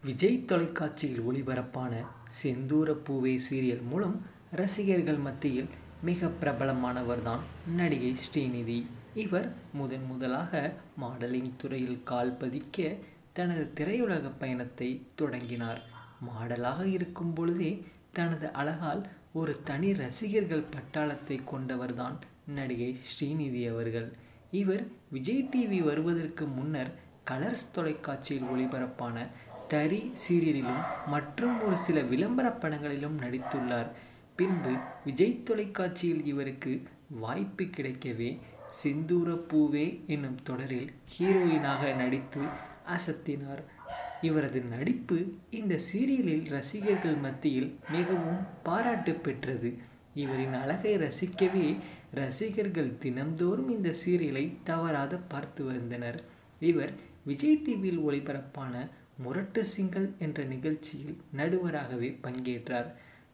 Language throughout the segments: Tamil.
விஜய் தொலைக்காட்சியில் ஒளிபரப்பான செந்தூர பூவே சீரியல் மூலம் ரசிகர்கள் மத்தியில் மிக பிரபலமானவர்தான் நடிகை ஸ்ரீநிதி. இவர் முதலாக மாடலிங் துறையில் கால் பதிக்க தனது திரையுலக பயணத்தை தொடங்கினார். மாடலாக இருக்கும் பொழுதே தனது அழகால் ஒரு தனி ரசிகர்கள் பட்டாளத்தை கொண்டவர்தான் நடிகை ஸ்ரீநிதி அவர்கள். இவர் விஜய் டிவி வருவதற்கு முன்னர் கலர்ஸ் தொலைக்காட்சியில் ஒளிபரப்பான தரி சீரியலிலும் மற்றும் ஒரு சில விளம்பர படங்களிலும் நடித்துள்ளார். பின்பு விஜய் தொலைக்காட்சியில் இவருக்கு வாய்ப்பு கிடைக்கவே செந்தூர பூவே என்னும் தொடரில் ஹீரோயினாக நடித்து அசத்தினார். இவரது நடிப்பு இந்த சீரியலில் ரசிகர்கள் மத்தியில் மிகவும் பாராட்டு பெற்றது. இவரின் அழகை ரசிக்கவே ரசிகர்கள் தினம்தோறும் இந்த சீரியலை தவறாது பார்த்து வந்தனர். இவர் விஜய் டிவியில் ஒளிபரப்பான முரட்டு சிங்கல் என்ற நிகழ்ச்சியில் நடுவராகவே பங்கேற்றார்.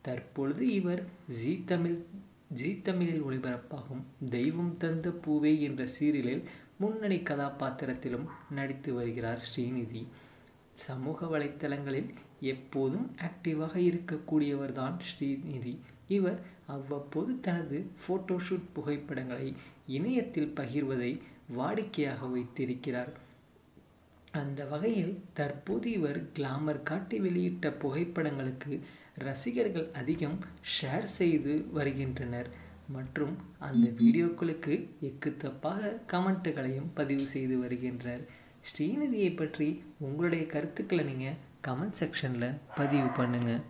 தற்பொழுது இவர் ஜீ தமிழில் ஒளிபரப்பாகும் தெய்வம் தந்த பூவே என்ற சீரியலில் முன்னணி கதாபாத்திரத்திலும் நடித்து வருகிறார் ஸ்ரீநிதி. சமூக வலைத்தளங்களில் எப்போதும் ஆக்டிவாக இருக்கக்கூடியவர்தான் ஸ்ரீநிதி. இவர் அவ்வப்போது தனது போட்டோஷூட் புகைப்படங்களை இணையத்தில் பகிர்வதை வாடிக்கையாக வைத்திருக்கிறார். அந்த வகையில் தற்போது இவர் கிளாமர் காட்டி வெளியிட்ட புகைப்படங்களுக்கு ரசிகர்கள் அதிகம் ஷேர் செய்து வருகின்றனர் மற்றும் அந்த வீடியோக்களுக்கு எக்குத்தப்பாக கமெண்ட்டுகளையும் பதிவு செய்து வருகின்றனர். ஸ்ரீநிதியை பற்றி உங்களுடைய கருத்துக்களை நீங்கள் கமெண்ட் செக்ஷனில் பதிவு பண்ணுங்கள்.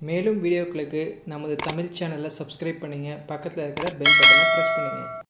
மேலும் வீடியோக்களுக்கு நமது தமிழ் சேனலை சப்ஸ்கிரைப் பண்ணுங்கள். பக்கத்தில் இருக்கிற பெல் பட்டனை ப்ரெஸ் பண்ணுங்கள்.